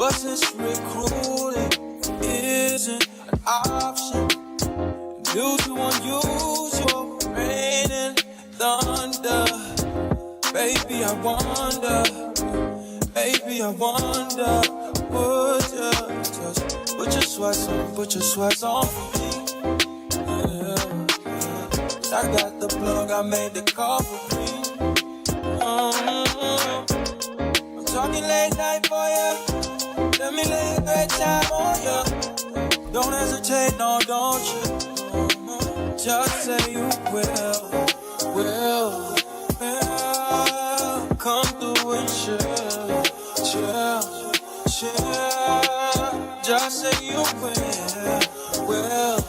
But since recruiting isn't an option due to unusual rain and thunder, baby, I wonder, would you just put your sweats on for me? Yeah. I got the plug, I made the call for me. I'm talking late night for you. Let me lay a great time on you. Don't hesitate, no, don't you? Just say you will. Come through and chill. Just say you will.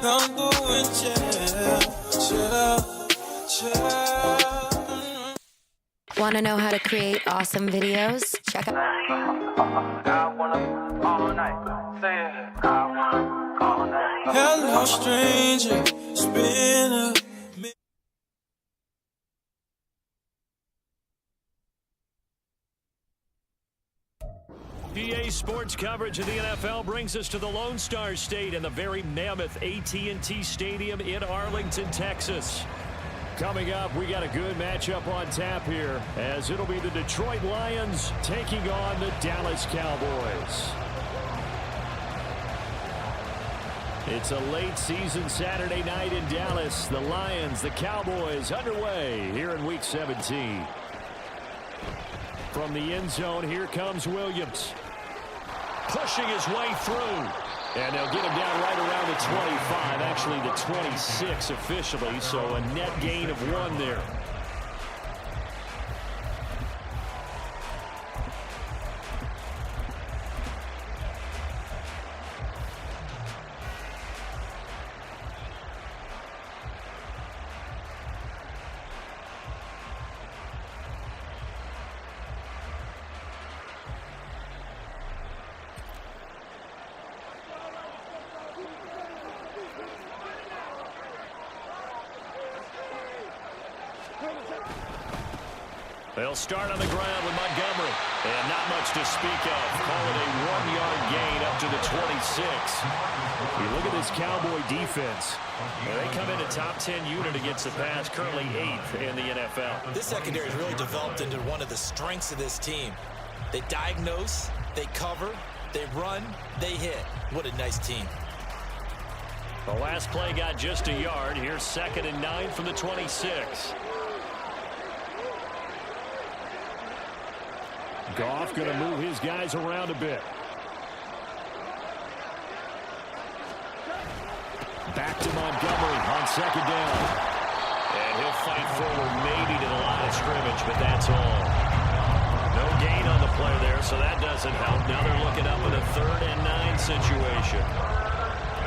Come through and chill. Want to know how to create awesome videos? Check out. Hello, stranger. Spin a PA Sports coverage of the NFL brings us to the Lone Star State and the very mammoth AT&T Stadium in Arlington, Texas. Coming up, we got a good matchup on tap here, as it'll be the Detroit Lions taking on the Dallas Cowboys. It's a late season Saturday night in Dallas. The Lions, the Cowboys underway here in Week 17. From the end zone, here comes Williams. Pushing his way through. And they'll get him down right around the 25, actually the 26 officially, so a net gain of 1 there. They'll start on the ground with Montgomery. And not much to speak of. Call it a 1-yard gain up to the 26. You look at this Cowboy defense. They come in a top 10 unit against the pass, currently 8th in the NFL. This secondary has really developed into one of the strengths of this team. They diagnose, they cover, they run, they hit. What a nice team. The last play got just a yard. Here's 2nd and 9 from the 26. Goff going to move his guys around a bit. Back to Montgomery on 2nd down. And he'll fight forward maybe to the line of scrimmage, but that's all. No gain on the play there, so that doesn't help. Now they're looking up in a 3rd and 9 situation.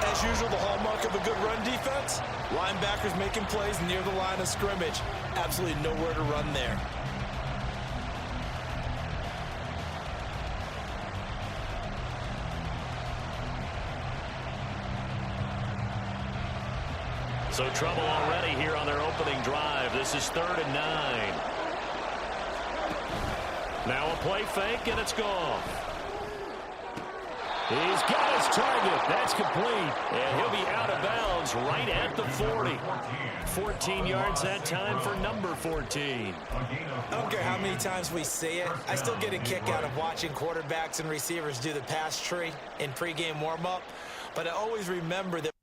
As usual, the hallmark of a good run defense, linebackers making plays near the line of scrimmage. Absolutely nowhere to run there. So trouble already here on their opening drive. This is 3rd and 9. Now a play fake, and it's gone. He's got his target. That's complete. And he'll be out of bounds right at the 40. 14 yards that time for number 14. I don't care how many times we see it. I still get a kick out of watching quarterbacks and receivers do the pass tree in pregame warm-up. But I always remember that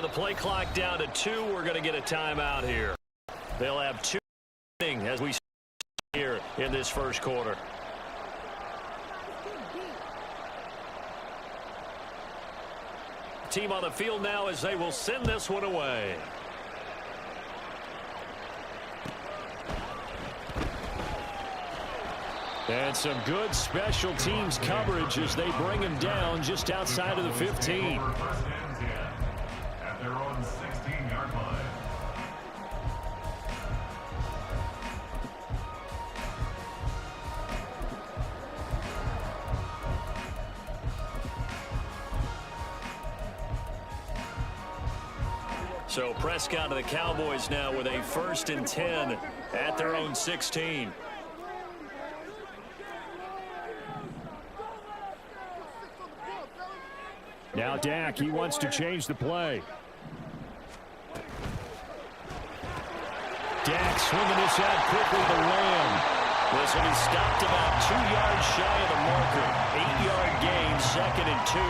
with the play clock down to 2, we're going to get a timeout here. They'll have 2 as we here in this first quarter. Team on the field now as they will send this one away. And some good special teams coverage as they bring him down just outside of the 15. At their own 16-yard line. So Prescott to the Cowboys now with a 1st and 10 at their own 16. Now Dak, he wants to change the play. Dak swinging this out quickly to Lamb. This will be stopped about 2 yards shy of the marker. 8-yard gain, 2nd and 2.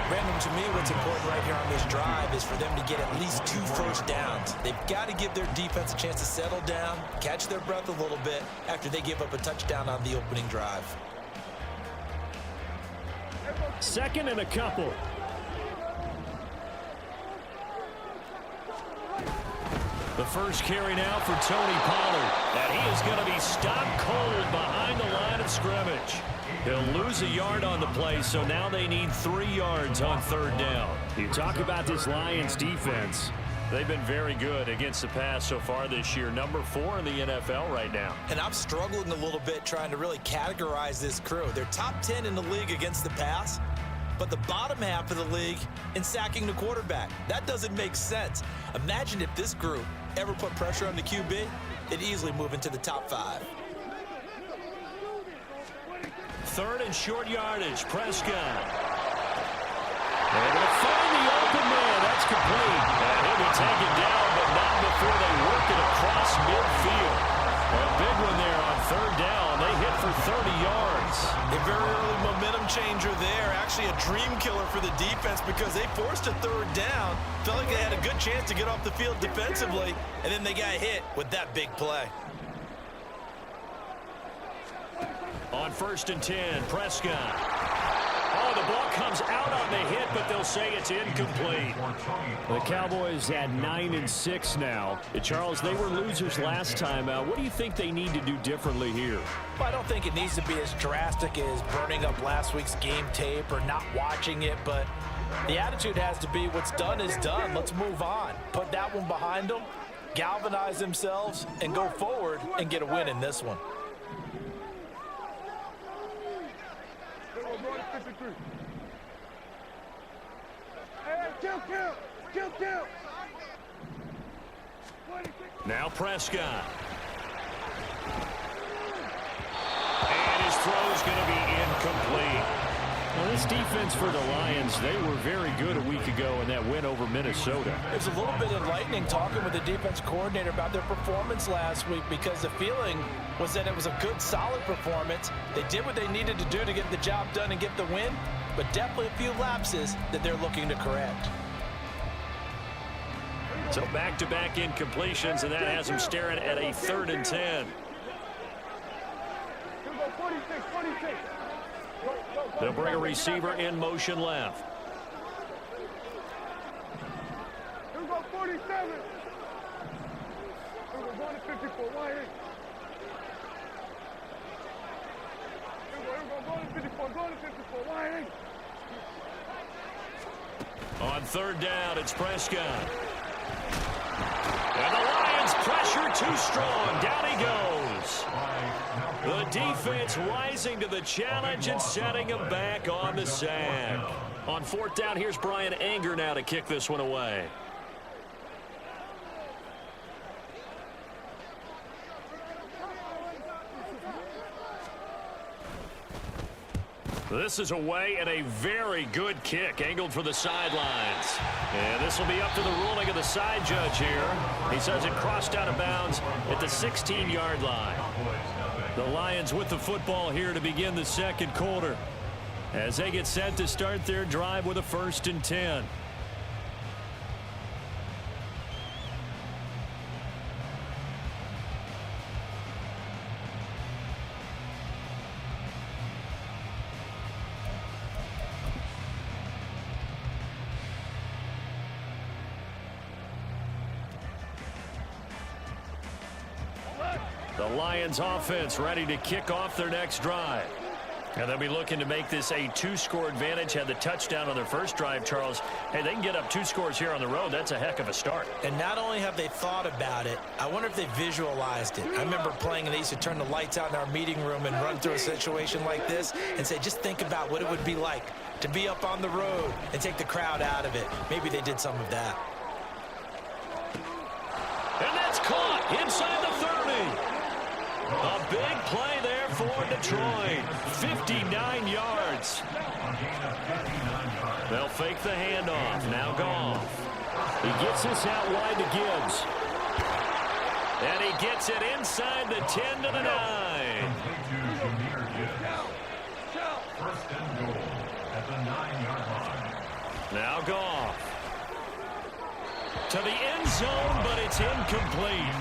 Brandon, to me, what's important right here on this drive is for them to get at least 2 first downs. They've got to give their defense a chance to settle down, catch their breath a little bit after they give up a touchdown on the opening drive. 2nd and a couple. The first carry now for Tony Pollard. And he is going to be stopped cold behind the line of scrimmage. He'll lose a yard on the play, so now they need 3 yards on 3rd down. You talk about this Lions defense. They've been very good against the pass so far this year. Number 4 in the NFL right now. And I'm struggling a little bit trying to really categorize this crew. They're top 10 in the league against the pass, but the bottom half of the league in sacking the quarterback. That doesn't make sense. Imagine if this group ever put pressure on the QB, they'd easily move into the top 5. 3rd and short yardage, Prescott. And they'll find the open man. That's complete. And he'll be taken down, but not before they work it across midfield. A big one there on 3rd down. They hit for 30 yards. A very early momentum changer there. Actually a dream killer for the defense because they forced a 3rd down. Felt like they had a good chance to get off the field defensively, and then they got hit with that big play. On 1st and 10, Prescott. Oh, the ball comes out on the hit, but they'll say it's incomplete. The Cowboys at 9-6 now. Charles, they were losers last time out. What do you think they need to do differently here? Well, I don't think it needs to be as drastic as burning up last week's game tape or not watching it, but the attitude has to be what's done is done. Let's move on. Put that one behind them, galvanize themselves, and go forward and get a win in this one. Now Prescott. And his throw is going to be incomplete. Well, this defense for the Lions, they were very good a week ago in that win over Minnesota. It was a little bit enlightening talking with the defense coordinator about their performance last week because the feeling was that it was a good, solid performance. They did what they needed to do to get the job done and get the win, but definitely a few lapses that they're looking to correct. So back-to-back incompletions, and that has them staring at a 3rd and 10. They'll bring a receiver in motion left. Here go 47. Here go 54. Why ain't? Here go 54. Why ain't? On 3rd down, it's Prescott. And the Lions pressure too strong. Down he goes. The defense rising to the challenge and setting him back on the sack. On 4th down, here's Brian Anger now to kick this one away. This is away and a very good kick angled for the sidelines. And this will be up to the ruling of the side judge here. He says it crossed out of bounds at the 16-yard line. The Lions with the football here to begin the 2nd quarter as they get set to start their drive with a 1st and 10. The Lions offense ready to kick off their next drive. And they'll be looking to make this a 2-score advantage. Had the touchdown on their first drive, Charles. Hey, they can get up 2 scores here on the road. That's a heck of a start. And not only have they thought about it, I wonder if they visualized it. I remember playing and they used to turn the lights out in our meeting room and run through a situation like this and say, just think about what it would be like to be up on the road and take the crowd out of it. Maybe they did some of that. And that's caught inside the 30. A big play there for Detroit. 59 yards. They'll fake the handoff. Now Goff. He gets this out wide to Gibbs. And he gets it inside the 10 to the 9. Now Goff. To the end zone, but it's incomplete.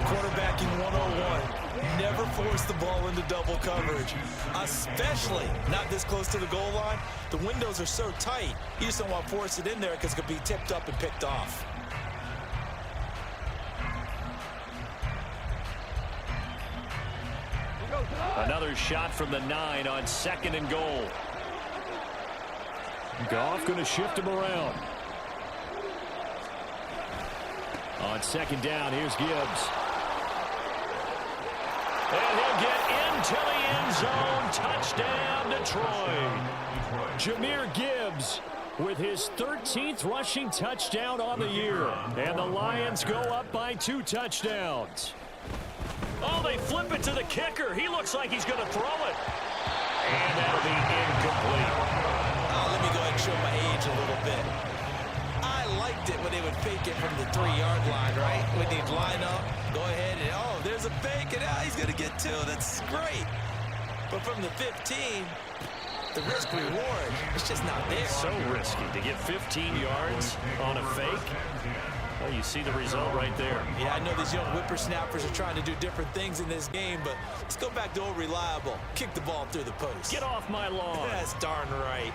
Quarterbacking 101. Never force the ball into double coverage, especially not this close to the goal line. The windows are so tight, you just don't want to force it in there because it could be tipped up and picked off. Another shot from the 9 on 2nd and goal. Goff going to shift him around. On 2nd down, here's Gibbs. And he'll get into the end zone. Touchdown, Detroit. Jahmyr Gibbs with his 13th rushing touchdown on the year. And the Lions go up by 2 touchdowns. Oh, they flip it to the kicker. He looks like he's going to throw it. And that'll be incomplete. Oh, let me go ahead and show my age a little bit. I liked it when they would fake it from the 3-yard line, right? When they'd line up, go ahead and, oh, there's a fake, and now he's going to get 2. That's great. But from the 15, the risk-reward, it's just not there. So risky to get 15 yards on a fake. Well, you see the result right there. Yeah, I know these young whippersnappers are trying to do different things in this game, but let's go back to old reliable. Kick the ball through the post. Get off my lawn. That's darn right.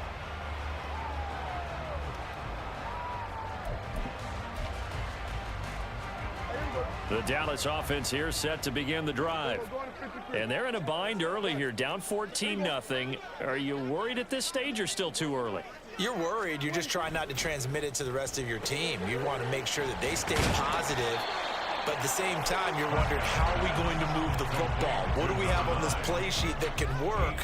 The Dallas offense here set to begin the drive. And they're in a bind early here, down 14-0. Are you worried at this stage or still too early? You're worried. You're just trying not to transmit it to the rest of your team. You want to make sure that they stay positive. But at the same time, you're wondering, how are we going to move the football? What do we have on this play sheet that can work?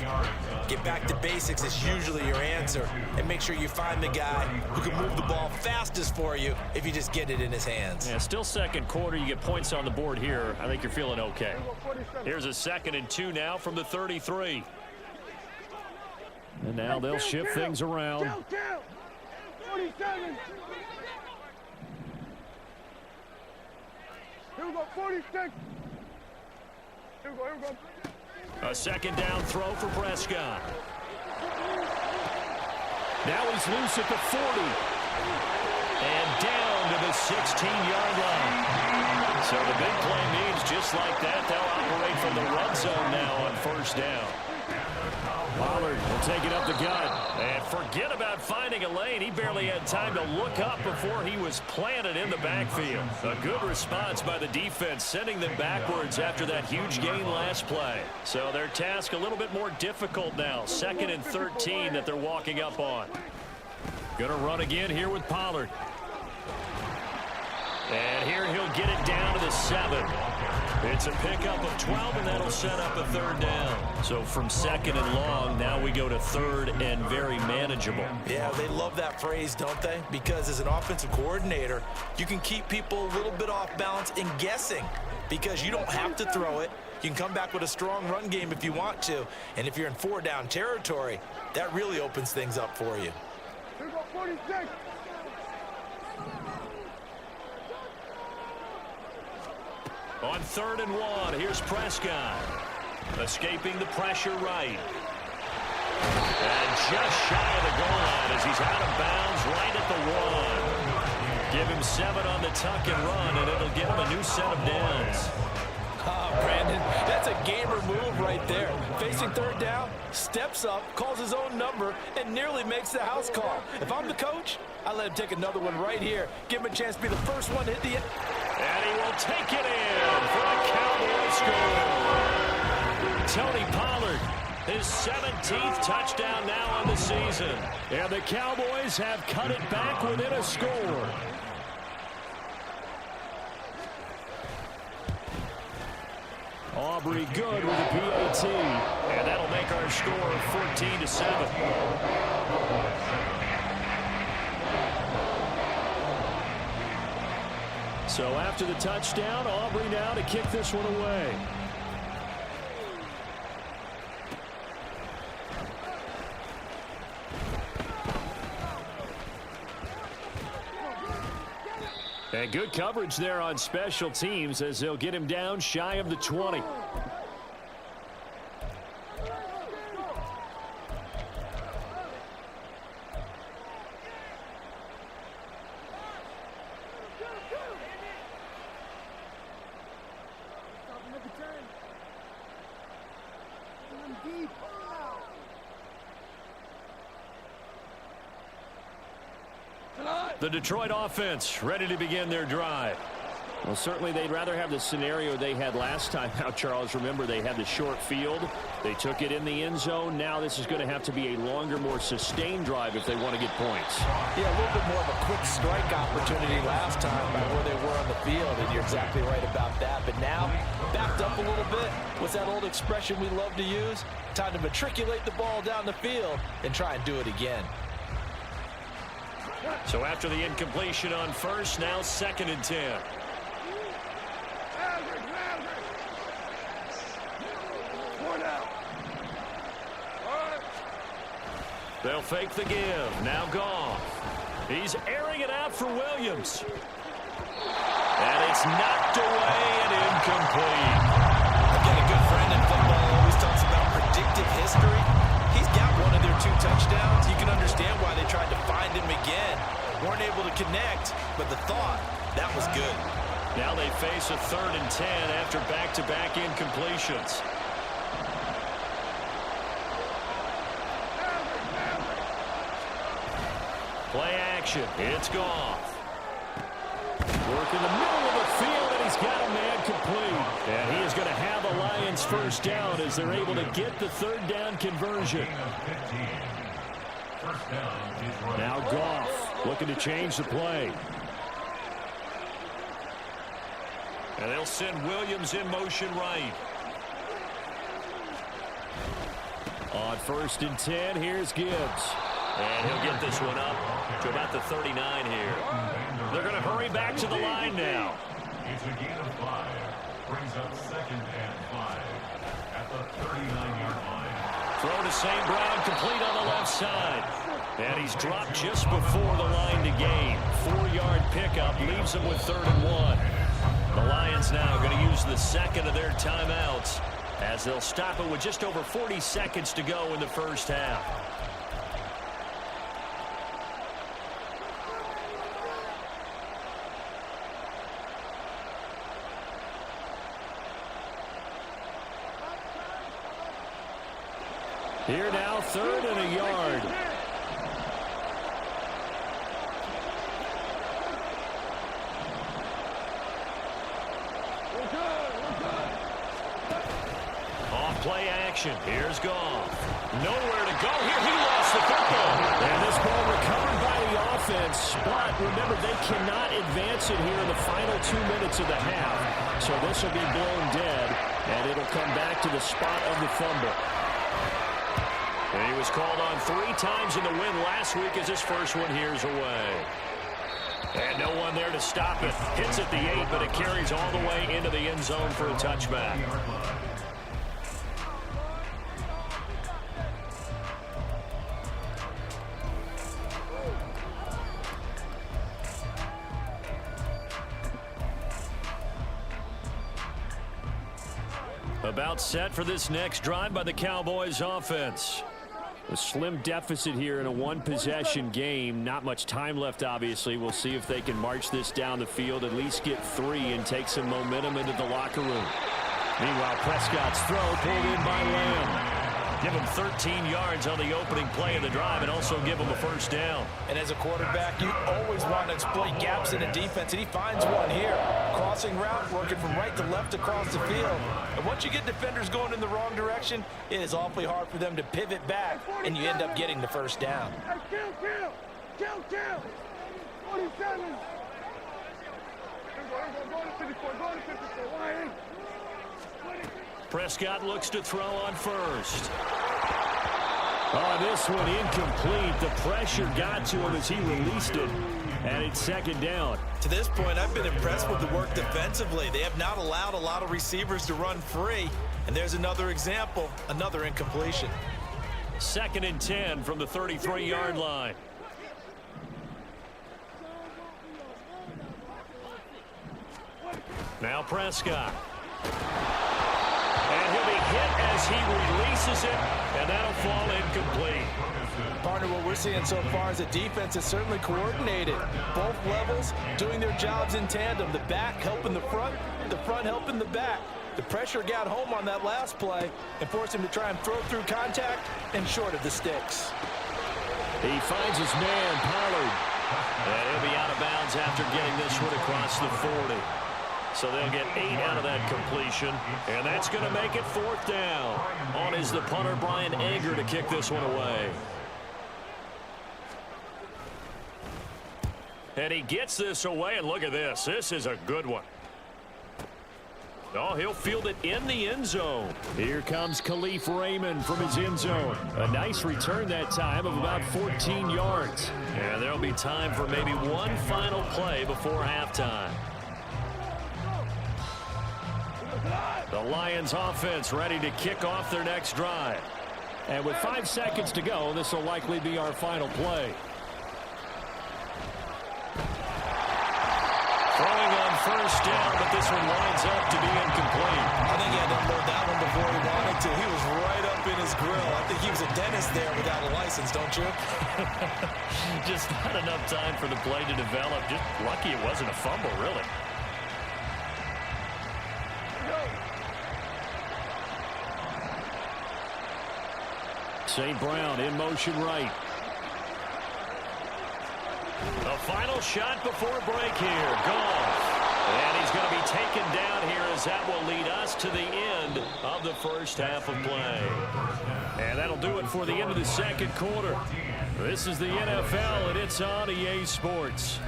Get back to basics is usually your answer. And make sure you find the guy who can move the ball fastest for you if you just get it in his hands. Yeah, still 2nd quarter. You get points on the board here. I think you're feeling okay. Here's a 2nd and 2 now from the 33. And now they'll shift things around. 47. Here we go, 46. Here we go. A 2nd down throw for Prescott. Now he's loose at the 40. And down to the 16-yard line. So the big play means just like that, they'll operate from the red zone now on 1st down. Pollard will take it up the gut. And forget about finding a lane. He barely had time to look up before he was planted in the backfield. A good response by the defense, sending them backwards after that huge gain last play. So their task a little bit more difficult now. 2nd and 13 that they're walking up on. Gonna run again here with Pollard. And here he'll get it down to the 7. It's a pickup of 12, and that'll set up a 3rd down. So from 2nd and long, now we go to 3rd and very manageable. Yeah, they love that phrase, don't they? Because as an offensive coordinator, you can keep people a little bit off balance and guessing because you don't have to throw it. You can come back with a strong run game if you want to. And if you're in 4-down territory, that really opens things up for you. Here we go, 46. On 3rd and 1, here's Prescott. Escaping the pressure right. And just shy of the goal line as he's out of bounds right at the 1. Give him 7 on the tuck and run, and it'll give him a new set of downs. Brandon, that's a gamer move right there. Facing 3rd down, steps up, calls his own number, and nearly makes the house call. If I'm the coach, I let him take another one right here. Give him a chance to be the first one to hit the end. And he will take it in for a Cowboys score. Tony Pollard, his 17th touchdown now on the season. And the Cowboys have cut it back within a score. Aubrey good with a PAT. And that'll make our score 14-7. So after the touchdown, Aubrey now to kick this one away. And good coverage there on special teams as they'll get him down shy of the 20. The Detroit offense ready to begin their drive. Well, certainly they'd rather have the scenario they had last time out, Charles. Remember, they had the short field. They took it in the end zone. Now this is going to have to be a longer, more sustained drive if they want to get points. Yeah, a little bit more of a quick strike opportunity last time by where they were on the field, and you're exactly right about that. But now, backed up a little bit. What's that old expression we love to use? Time to matriculate the ball down the field and try and do it again. So after the incompletion on first, now 2nd and 10. They'll fake the give. Now Goff. He's airing it out for Williams. And it's knocked away and incomplete. Again, a good friend in football always talks about predictive history. He's got one of their 2 touchdowns. You can understand why they tried to find him again. Weren't able to connect, but the thought, that was good. Now they face a 3rd and 10 after back-to-back incompletions. Play action. It's Goff. Work in the middle of the field, and he's got a man complete. And he is going to have a Lions first down as they're able to get the 3rd down conversion. Now Goff looking to change the play. And they'll send Williams in motion right. On 1st and 10, here's Gibbs. And he'll get this one up to about the 39 here. They're going to hurry back to the line now. It's a gain of 5. Brings up 2nd and 5 at the 39-yard line. Throw to St. Brown, complete on the left side. And he's dropped just before the line to gain. 4-yard pickup leaves them with 3rd and 1. The Lions now going to use the 2nd of their timeouts as they'll stop it with just over 40 seconds to go in the first half. Here now, 3rd and a yard. Off play action. Here's Goff. Nowhere to go here. He lost the football. And this ball recovered by the offense. But remember, they cannot advance it here in the final 2 minutes of the half. So this will be blown dead, and it'll come back to the spot of the fumble. And he was called on 3 times in the win last week as his first one here's away. And no one there to stop it. Hits at the 8, but it carries all the way into the end zone for a touchback. About set for this next drive by the Cowboys offense. A slim deficit here in a 1-possession game. Not much time left, obviously. We'll see if they can march this down the field, at least get 3 and take some momentum into the locker room. Meanwhile, Prescott's throw pulled in by Lamb. Give them 13 yards on the opening play of the drive and also give them a first down. And as a quarterback, you always want to exploit gaps in the defense, and he finds one here. Crossing route, working from right to left across the field. And once you get defenders going in the wrong direction, it is awfully hard for them to pivot back, and you end up getting the first down. Hey, kill! 47! Go to 54, why ain't? Prescott looks to throw on first. Oh, this one incomplete. The pressure got to him as he released it, and it's second down. To this point, I've been impressed with the work defensively. They have not allowed a lot of receivers to run free. And there's another example, another incompletion. 2nd and 10 from the 33-yard line. Now Prescott. And he'll be hit as he releases it, and that'll fall incomplete. Partner, what we're seeing so far is the defense is certainly coordinated. Both levels doing their jobs in tandem. The back helping the front helping the back. The pressure got home on that last play and forced him to try and throw through contact and short of the sticks. He finds his man, Pollard. And he'll be out of bounds after getting this one across the 40. So they'll get 8 out of that completion, and that's going to make it 4th down. On is the punter, Brian Egger, to kick this one away. And he gets this away, and look at this. This is a good one. Oh, he'll field it in the end zone. Here comes Khalif Raymond from his end zone. A nice return that time of about 14 yards. And there'll be time for maybe one final play before halftime. The Lions offense ready to kick off their next drive. And with 5 seconds to go, this will likely be our final play. Throwing on first down, but this one winds up to be incomplete. I think he had to unload that one before he wanted to. He was right up in his grill. I think he was a dentist there without a license, don't you? Just not enough time for the play to develop. Just lucky it wasn't a fumble, really. St. Brown in motion right. The final shot before break here. Goff. And he's going to be taken down here as that will lead us to the end of the first half of play. And that'll do it for the end of the second quarter. This is the NFL, and it's on EA Sports.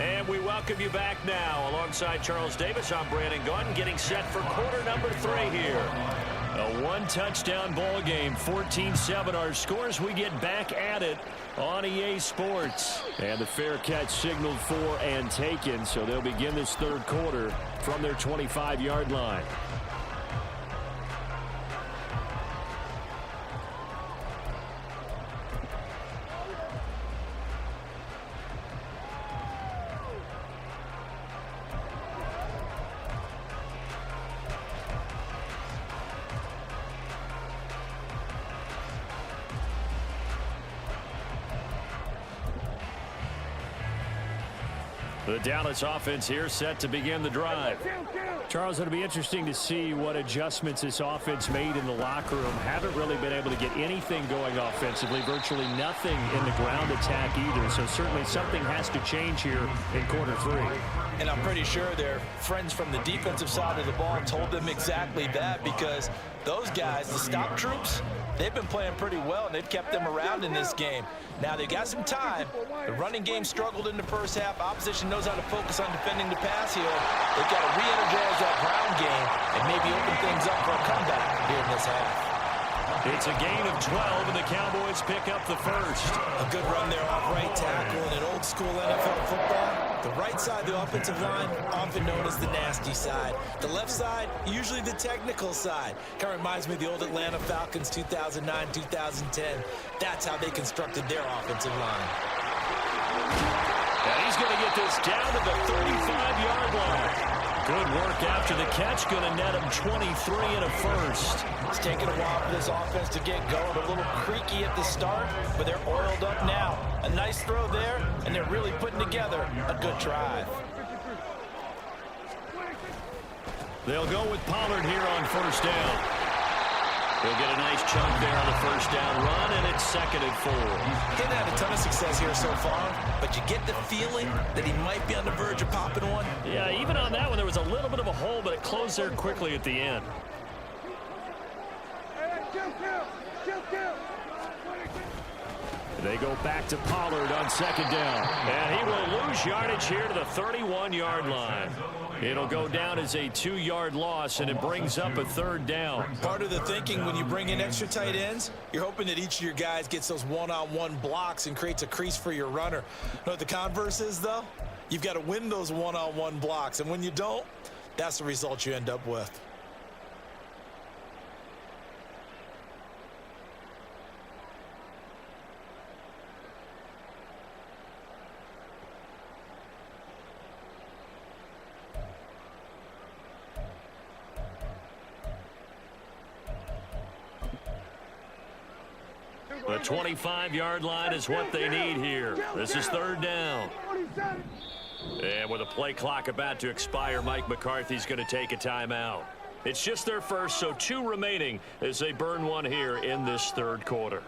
And we welcome you back now. Alongside Charles Davis, I'm Brandon Gaudin, getting set for quarter number 3 here. A one-touchdown ball game, 14-7 our scores. We get back at it on EA Sports. And the fair catch signaled for and taken, so they'll begin this third quarter from their 25-yard line. The Dallas offense here set to begin the drive. Charles, it'll be interesting to see what adjustments this offense made in the locker room. Haven't really been able to get anything going offensively, virtually nothing in the ground attack either. So certainly something has to change here in quarter 3. And I'm pretty sure their friends from the defensive side of the ball told them exactly that, because those guys, the stop troops, they've been playing pretty well, and they've kept them around in this game. Now, they've got some time. The running game struggled in the first half. Opposition knows how to focus on defending the pass here. They've got to re-energize that ground game and maybe open things up for a comeback here in this half. It's a gain of 12, and the Cowboys pick up the first. A good run there off right tackle in an old-school NFL football. The right side of the offensive line, often known as the nasty side. The left side, usually the technical side. Kind of reminds me of the old Atlanta Falcons 2009, 2010. That's how they constructed their offensive line. And he's going to get this down to the 35-yard line. Good work after the catch. Going to net him 23 and a first. It's taken a while for this offense to get going. A little creaky at the start, but they're oiled up now. A nice throw there, and they're really putting together a good drive. They'll go with Pollard here on first down. He'll get a nice chunk there on the first down run, and it's 2nd and 4. He hasn't had a ton of success here so far, but you get the feeling that he might be on the verge of popping one. Yeah, even on that one, there was a little bit of a hole, but it closed there quickly at the end. They go back to Pollard on 2nd down. And he will lose yardage here to the 31-yard line. It'll go down as a 2-yard loss, and it brings up a 3rd down. Part of the thinking when you bring in extra tight ends, you're hoping that each of your guys gets those one-on-one blocks and creates a crease for your runner. You know what the converse is, though? You've got to win those one-on-one blocks, and when you don't, that's the result you end up with. The 25-yard line is what they need here. This is 3rd down. And with a play clock about to expire, Mike McCarthy's going to take a timeout. It's just their first, so 2 remaining as they burn one here in this 3rd quarter.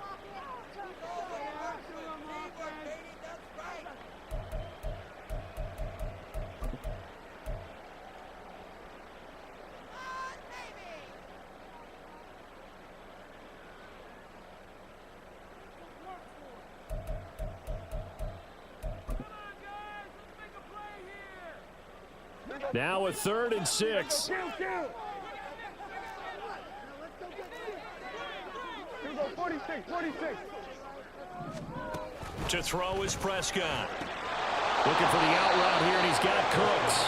Now a 3rd and 6. To throw is Prescott. Looking for the out route here, and he's got Cooks.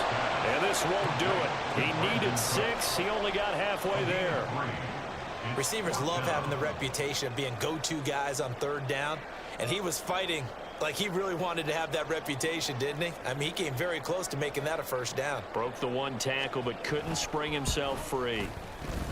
And this won't do it. He needed 6. He only got halfway there. Receivers love having the reputation of being go-to guys on 3rd down, and he was fighting like he really wanted to have that reputation, didn't he? I mean, he came very close to making that a 1st down. Broke the 1 tackle, but couldn't spring himself free.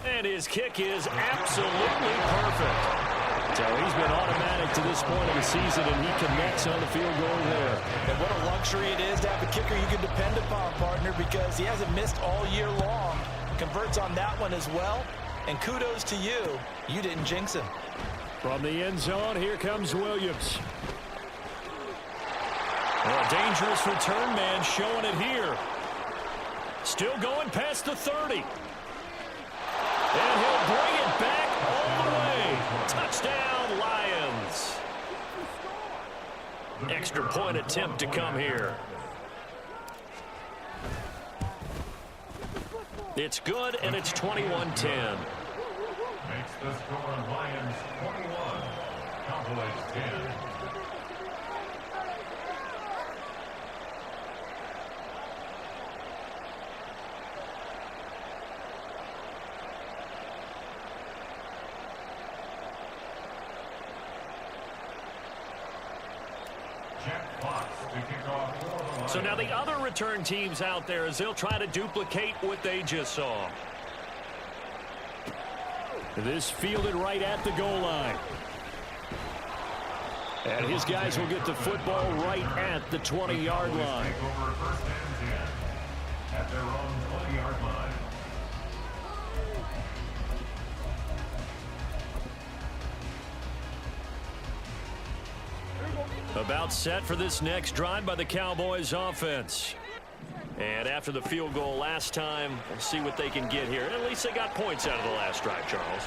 And his kick is absolutely perfect. So he's been automatic to this point of the season, and he connects on the field goal there. And what a luxury it is to have a kicker you can depend upon, partner, because he hasn't missed all year long. Converts on that one as well. And kudos to you. You didn't jinx him. From the end zone, here comes Williams. A dangerous return man showing it here. Still going past the 30. And he'll bring it back all the way. Touchdown, Lions. Extra point attempt to come here. It's good, and it's 21-10. Makes the score Lions 21, Cowboys 10. So now the other return teams out there, as they'll try to duplicate what they just saw. This fielded right at the goal line. And his guys will get the football right at the 20-yard line. At their own 20-yard line. About set for this next drive by the Cowboys offense. And after the field goal last time, we'll see what they can get here. At least they got points out of the last drive, Charles.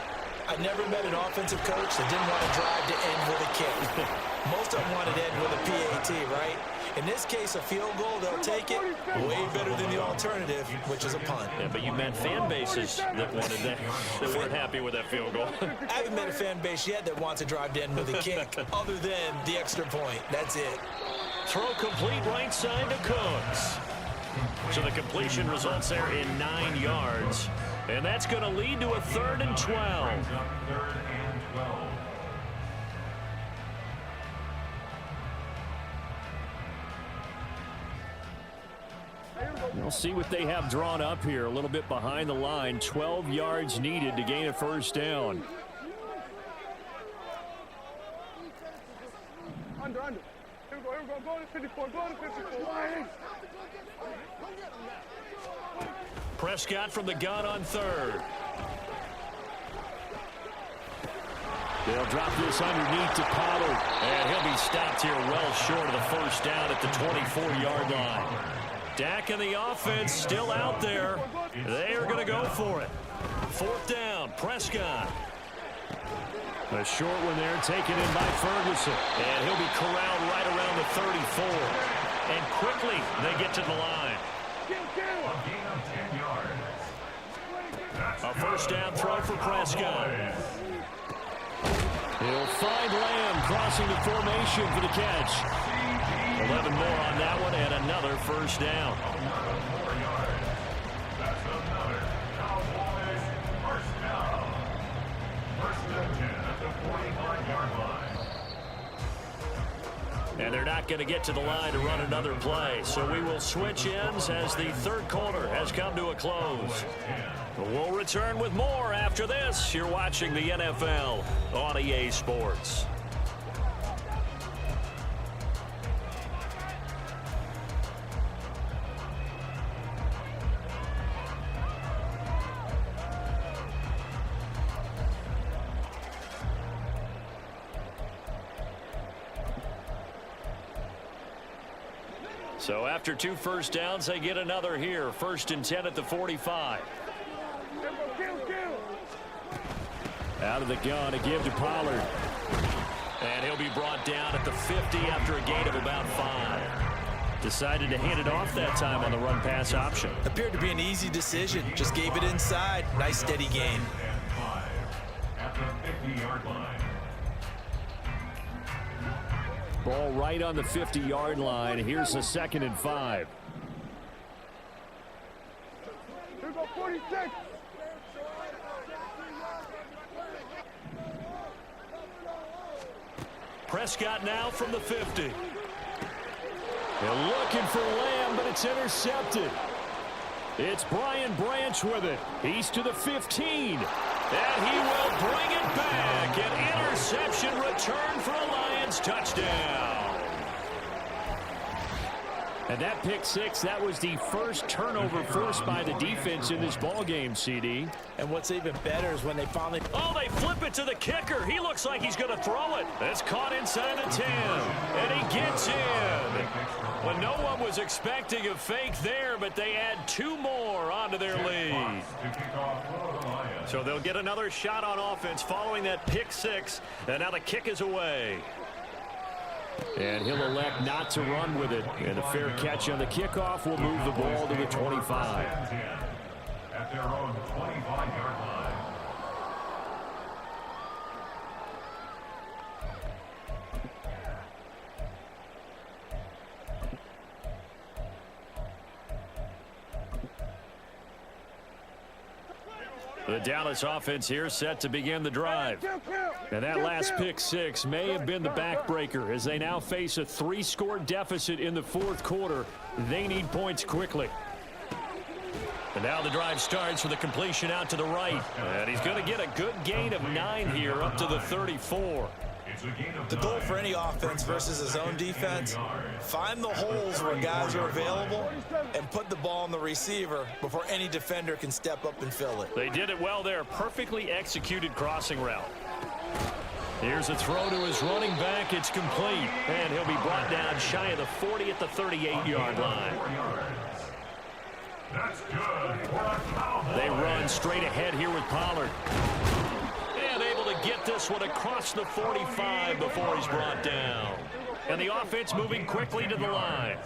I've never met an offensive coach that didn't want to drive to end with a kick. Most of them wanted to end with a PAT, right? In this case, a field goal, they'll take it way better than the alternative, which is a punt. Yeah, but you met fan bases that wanted that weren't happy with that field goal. I haven't met a fan base yet that wants to drive to end with a kick, other than the extra point. That's it. Throw complete right side to Cooks. So the completion results there in 9 yards. And that's going to lead to a 3rd and 12. Third and 12. We'll see what they have drawn up here. A little bit behind the line. 12 yards needed to gain a first down. Under. Here we go. Go to 54. Go to 54. Prescott from the gun on third. They'll drop this underneath to Pollard. And he'll be stopped here well short of the first down at the 24-yard line. Dak and the offense still out there. They are going to go for it. Fourth down, Prescott. A short one there taken in by Ferguson. And he'll be corralled right around the 34. And quickly they get to the line. A first down throw for Prescott. He'll find Lamb crossing the formation for the catch. 11 more on that one and another first down. That's another Cowboys first down. First and 10 at the 45-yard line. And they're not going to get to the line to run another play. So we will switch ends as the third quarter has come to a close. We'll return with more after this. You're watching the NFL on EA Sports. So after 2 first downs, they get another here. First and 10 at the 45. Out of the gun, a give to Pollard. And he'll be brought down at the 50 after a gain of about 5. Decided to hand it off that time on the run-pass option. Appeared to be an easy decision. Just gave it inside. Nice steady gain. And 5 at the 50-yard line. Ball right on the 50-yard line. Here's the 2nd and 5. Here we go, 46. Prescott now from the 50. They're looking for Lamb, but it's intercepted. It's Brian Branch with it. He's to the 15. And he will bring it back. An interception return for a Lions touchdown. And that pick six, that was the first turnover forced by the defense in this ballgame, CD. And what's even better is when they finally... Oh, they flip it to the kicker. He looks like he's going to throw it. It's caught inside the 10. And he gets in. Well, no one was expecting a fake there, but they add 2 more onto their lead. So they'll get another shot on offense following that pick six. And now the kick is away. And he'll elect not to run with it. And a fair catch on the kickoff will move the ball to the 25. At their own 25-yard line. The Dallas offense here set to begin the drive. And that last pick six may have been the backbreaker as they now face a 3-score deficit in the fourth quarter. They need points quickly. And now the drive starts with a completion out to the right. And he's going to get a good gain of 9 here up to the 34. The goal for any offense versus his own defense, find the holes where guys are available and put the ball on the receiver before any defender can step up and fill it. They did it well there. Perfectly executed crossing route. Here's a throw to his running back. It's complete. And he'll be brought down shy of the 40 at the 38-yard line. That's good for a Cowboys. They run straight ahead here with Pollard. And able to get this one across the 45 before he's brought down. And the offense moving quickly to the line.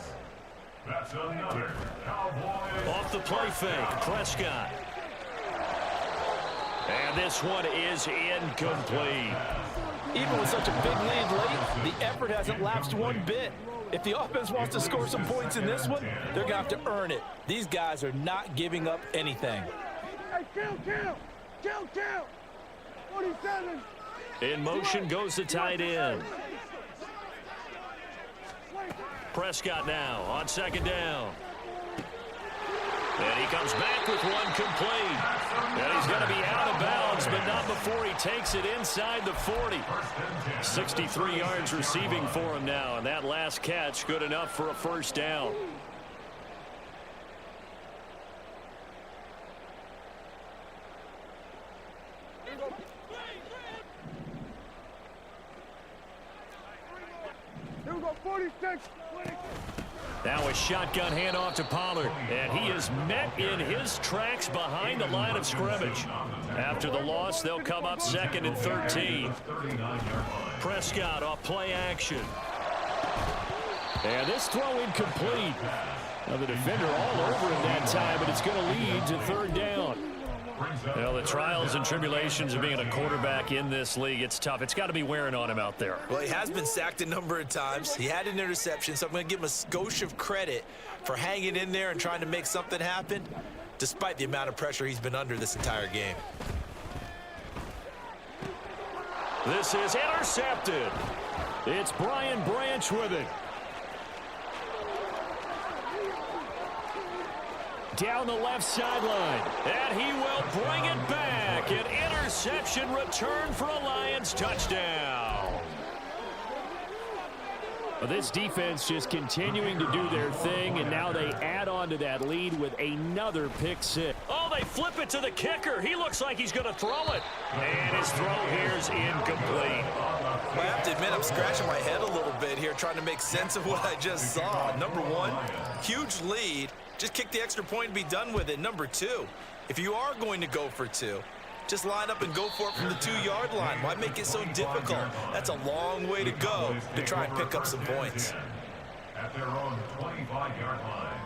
That's another Cowboys. Off the play fake, Prescott. And this one is incomplete. Even with such a big lead late, the effort hasn't lapsed one bit. If the offense wants to score some points in this one, they're going to have to earn it. These guys are not giving up anything. Hey, kill. 47. In motion goes the tight end. Prescott now on second down. And he comes back with one complete. And he's going to be out of bounds, but not before he takes it inside the 40. 63 yards receiving for him now, and that last catch good enough for a first down. Here we go, 46. Now a shotgun handoff to Pollard, and he is met in his tracks behind the line of scrimmage. After the loss, they'll come up 2nd and 13. Prescott off play action. And this throw incomplete. Now the defender all over him that time, but it's going to lead to 3rd down. Well, the trials and tribulations of being a quarterback in this league, it's tough. It's got to be wearing on him out there. Well, he has been sacked a number of times. He had an interception, so I'm going to give him a skosh of credit for hanging in there and trying to make something happen, despite the amount of pressure he's been under this entire game. This is intercepted. It's Brian Branch with it. Down the left sideline, and he will bring it back. An interception return for a Lions touchdown. Well, this defense just continuing to do their thing, and now they add on to that lead with another pick six. Oh, they flip it to the kicker. He looks like he's going to throw it. And his throw here is incomplete. I have to admit, I'm scratching my head a little bit here trying to make sense of what I just saw. Number one, huge lead. Just kick the extra point and be done with it. Number two, if you are going to go for two, just line up and go for it from the 2-yard line. Why make it so difficult? That's a long way to go to try and pick up some points. At their own 25-yard line.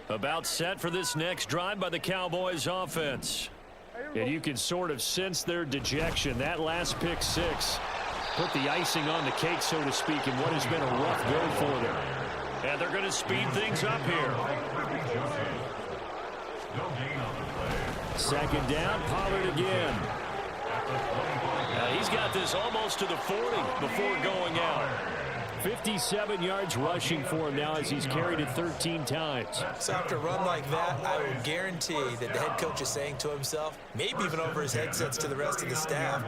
About set for this next drive by the Cowboys offense. And you can sort of sense their dejection. That last pick six put the icing on the cake, so to speak, in what has been a rough go for them. And they're going to speed things up here. 2nd down, Pollard again. He's got this almost to the 40 before going out. 57 yards rushing for him now as he's carried it 13 times. So after a run like that, I would guarantee that the head coach is saying to himself, maybe even over his headsets to the rest of the staff,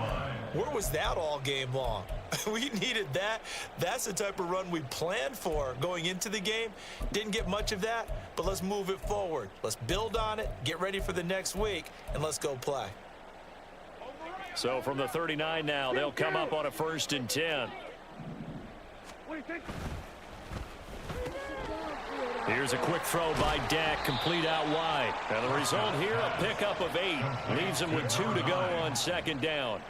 where was that all game long? We needed that. That's the type of run we planned for going into the game. Didn't get much of that, but let's move it forward. Let's build on it, get ready for the next week, and let's go play. So from the 39 now, they'll come up on a 1st and 10. Here's a quick throw by Dak, complete out wide. And the result here, a pickup of 8. Leaves him with 2 to go on 2nd down.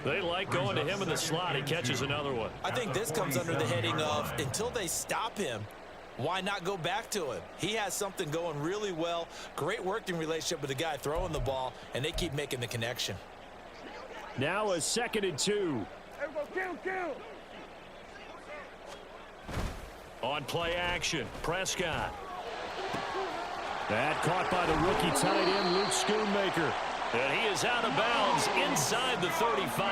They like going to him in the slot. He catches another one. I think this comes under the heading of, until they stop him, why not go back to him? He has something going really well. Great working relationship with the guy throwing the ball, and they keep making the connection. Now a 2nd and 2. Kill. On play action, Prescott. That caught by the rookie tight end, Luke Schoonmaker. And he is out of bounds inside the 35.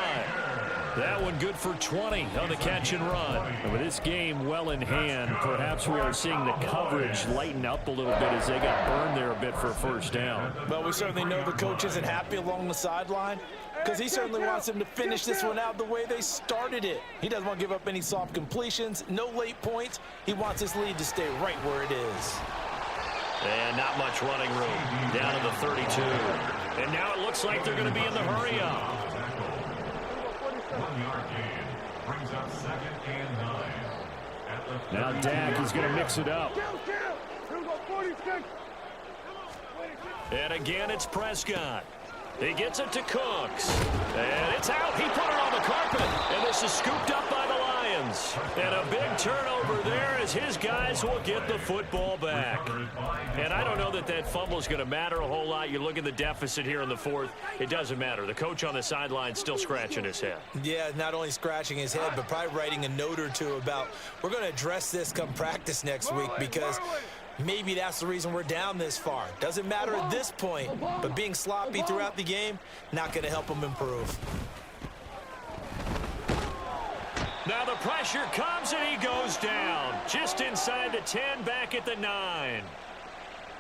That one good for 20 on the catch and run. And with this game well in hand, perhaps we are seeing the coverage lighten up a little bit as they got burned there a bit for a 1st down. Well, we certainly know the coach isn't happy along the sideline, because he certainly wants them to finish this one out the way they started it. He doesn't want to give up any soft completions, no late points. He wants his lead to stay right where it is. And not much running room. Down to the 32. And now it looks like they're going to be in the hurry-up. 1-yard gain brings up 2nd and 9. Now Dak is going to mix it up. Here we go, 46. And again, it's Prescott. He gets it to Cooks. And it's out. He put it on the carpet. And this is scooped up by the Lions. Lions. And a big turnover there as his guys will get the football back. And I don't know that that fumble is going to matter a whole lot. You look at the deficit here in the fourth. It doesn't matter. The coach on the sideline still scratching his head. Yeah, not only scratching his head, but probably writing a note or two about we're going to address this come practice next week because maybe that's the reason we're down this far. Doesn't matter at this point, but being sloppy throughout the game, not going to help them improve. Now the pressure comes and he goes down. Just inside the 10, back at the 9.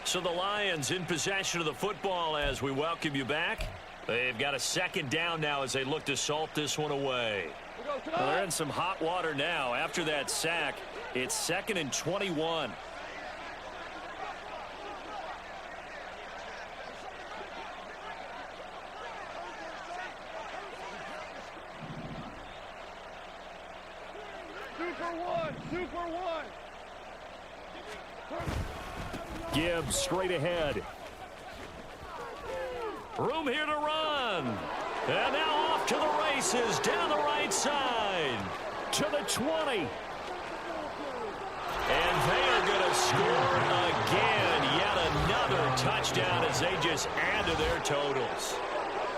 So the Lions in possession of the football as we welcome you back. They've got a second down now as they look to salt this one away. Well, they're in some hot water now. After that sack, it's 2nd and 21. Super one. Gibbs straight ahead. Room here to run. And now off to the races down the right side to the 20. And they are going to score again. Yet another touchdown as they just add to their totals.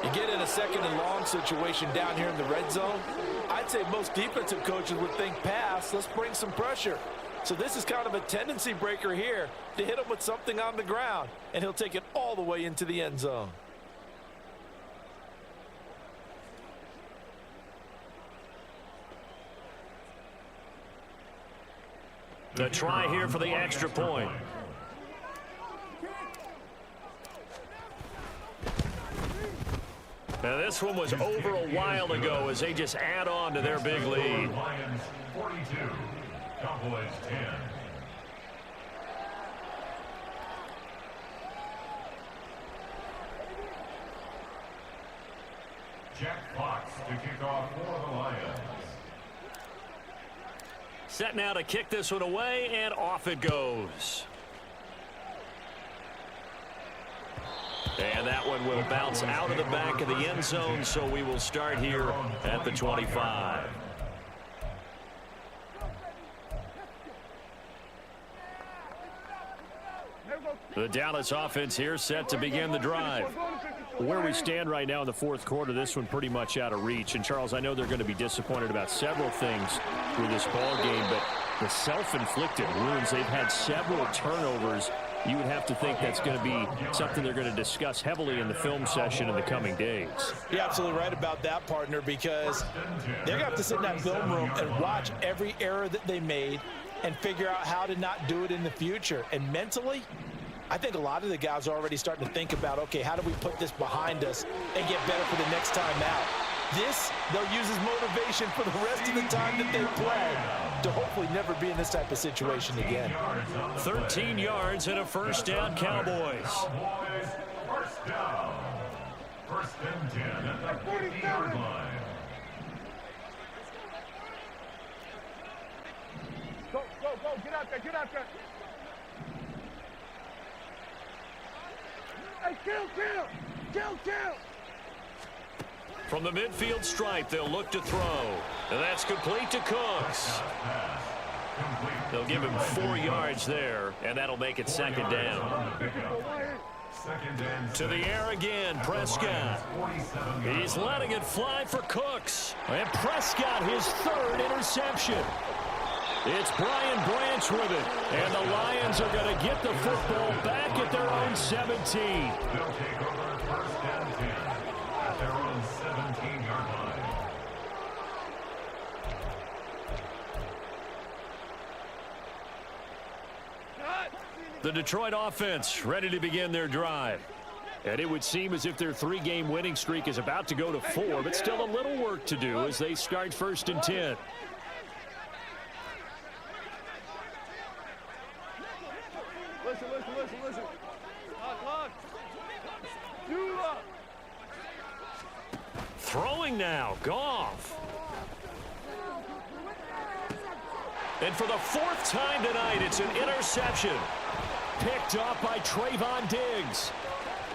You get in a 2nd and long situation down here in the red zone. I'd say most defensive coaches would think pass. Let's bring some pressure. So this is kind of a tendency breaker here to hit him with something on the ground. And he'll take it all the way into the end zone. The try here for the extra point. Now this one was over a while ago as they just add on to their big lead. Lions 42, Cowboys 10. Jack Fox to kick off for the Lions. Set now to kick this one away, and off it goes. And that one will bounce out of the back of the end zone, so we will start here at the 25. The Dallas offense here set to begin the drive. Where we stand right now in the fourth quarter, this one pretty much out of reach. And, Charles, I know they're going to be disappointed about several things through this ball game, but the self-inflicted wounds, they've had several turnovers. You would have to think that's going to be something they're going to discuss heavily in the film session in the coming days. You're absolutely right about that, partner, because they're going to have to sit in that film room and watch every error that they made and figure out how to not do it in the future. And mentally, I think a lot of the guys are already starting to think about, okay, how do we put this behind us and get better for the next time out? This, they'll use as motivation for the rest of the time that they play to hopefully never be in this type of situation again. 13 yards and a first down, Cowboys. Cowboys, first down. 1st and 10 at the 50-yard line. Go. Get out there. Hey, kill. From the midfield stripe, they'll look to throw. And that's complete to Cooks. They'll give him 4 yards there, and that'll make it 2nd down. To the air again, Prescott. He's letting it fly for Cooks. And Prescott, his 3rd interception. It's Brian Branch with it. And the Lions are going to get the football back at their own 17. They'll take over 1st and 10 at their own 17-yard line. The Detroit offense ready to begin their drive. And it would seem as if their 3-game winning streak is about to go to 4, but still a little work to do as they start 1st and 10. Listen. Throwing now, Goff. And for the 4th time tonight, it's an interception. Picked up by Trayvon Diggs.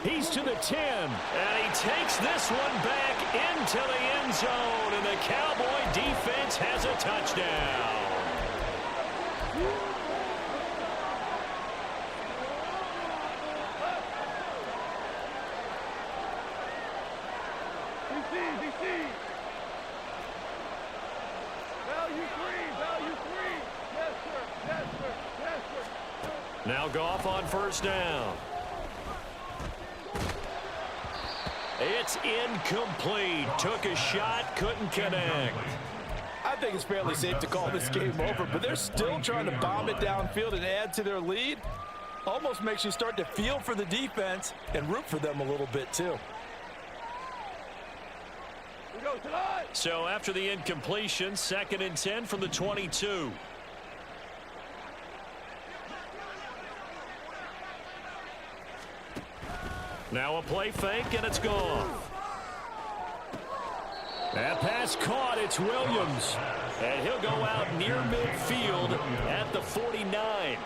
He's to the 10, and he takes this one back into the end zone, and the Cowboy defense has a touchdown. Now Goff on first down. It's incomplete. Took a shot, couldn't connect. I think it's fairly safe to call this game over, but they're still trying to bomb it downfield and add to their lead. Almost makes you start to feel for the defense and root for them a little bit too. So after the incompletion, 2nd and 10 from the 22. Now a play fake, and it's gone. That pass caught. It's Williams. And he'll go out near midfield at the 49.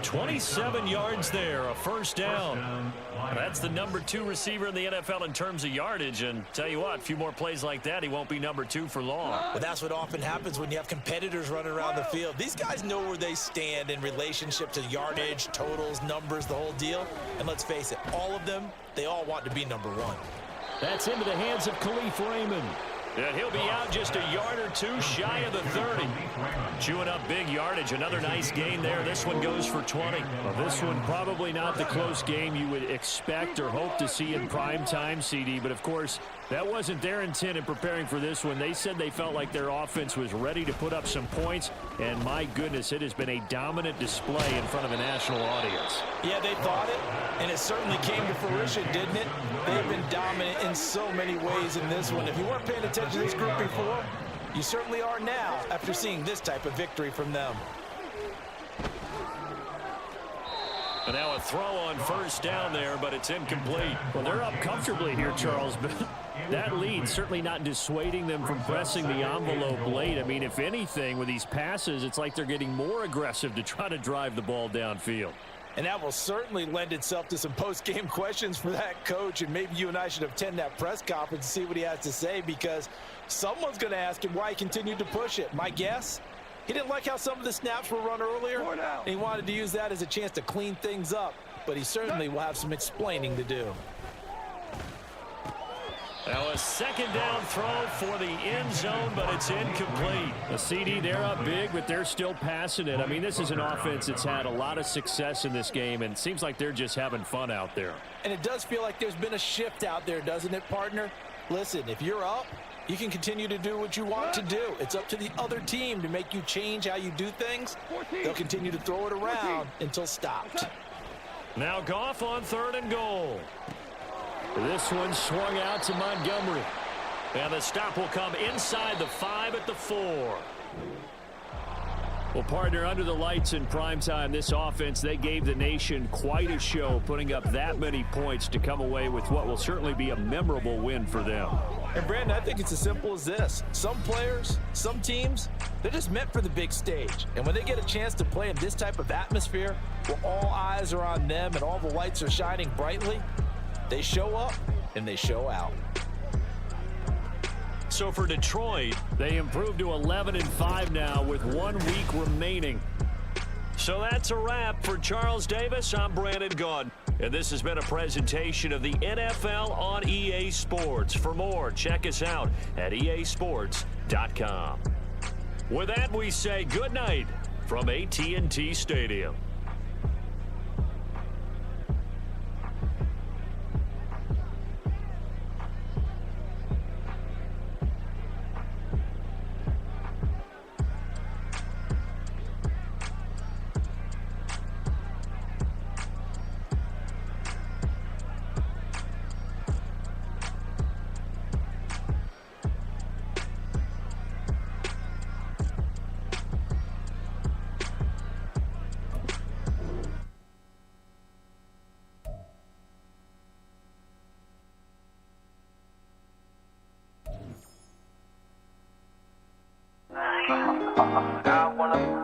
27 yards there, a first down. That's the number 2 receiver in the NFL in terms of yardage. And tell you what, a few more plays like that, he won't be number 2 for long. Well, that's what often happens when you have competitors running around the field. These guys know where they stand in relationship to yardage, totals, numbers, the whole deal. And let's face it, all of them, they all want to be number 1. That's into the hands of Khalif Raymond. And he'll be out just a yard or 2 shy of the 30. Chewing up big yardage. Another nice gain there. This one goes for 20. Well, this one probably not the close game you would expect or hope to see in prime time, CD. But, of course, that wasn't their intent in preparing for this one. They said they felt like their offense was ready to put up some points. And, my goodness, it has been a dominant display in front of a national audience. Yeah, they thought it, and it certainly came to fruition, didn't it? They've been dominant in so many ways in this one. If you weren't paying attention to this group before, you certainly are now after seeing this type of victory from them. And now a throw on first down there, but it's incomplete. Well, they're up comfortably here, Charles, but that lead certainly not dissuading them from pressing the envelope late. I mean, if anything, with these passes, it's like they're getting more aggressive to try to drive the ball downfield. And that will certainly lend itself to some post-game questions for that coach, and maybe you and I should attend that press conference and see what he has to say, because someone's going to ask him why he continued to push it. My guess, he didn't like how some of the snaps were run earlier, and he wanted to use that as a chance to clean things up, but he certainly will have some explaining to do. Now a second down throw for the end zone, but it's incomplete. The CD, they're up big, but they're still passing it. I mean, this is an offense that's had a lot of success in this game, and it seems like they're just having fun out there. And it does feel like there's been a shift out there, doesn't it, partner? Listen, if you're up, you can continue to do what you want to do. It's up to the other team to make you change how you do things. They'll continue to throw it around until stopped. Now Goff on 3rd and goal. This one swung out to Montgomery. And the stop will come inside the 5 at the 4. Well, partner, under the lights in primetime, this offense, they gave the nation quite a show, putting up that many points to come away with what will certainly be a memorable win for them. And, Brandon, I think it's as simple as this. Some players, some teams, they're just meant for the big stage. And when they get a chance to play in this type of atmosphere, where all eyes are on them and all the lights are shining brightly, they show up and they show out. So for Detroit, they improved to 11-5 now with 1 week remaining. So that's a wrap for Charles Davis. I'm Brandon Gaudin, and this has been a presentation of the NFL on EA Sports. For more, check us out at easports.com. With that, we say good night from AT&T Stadium. I wanna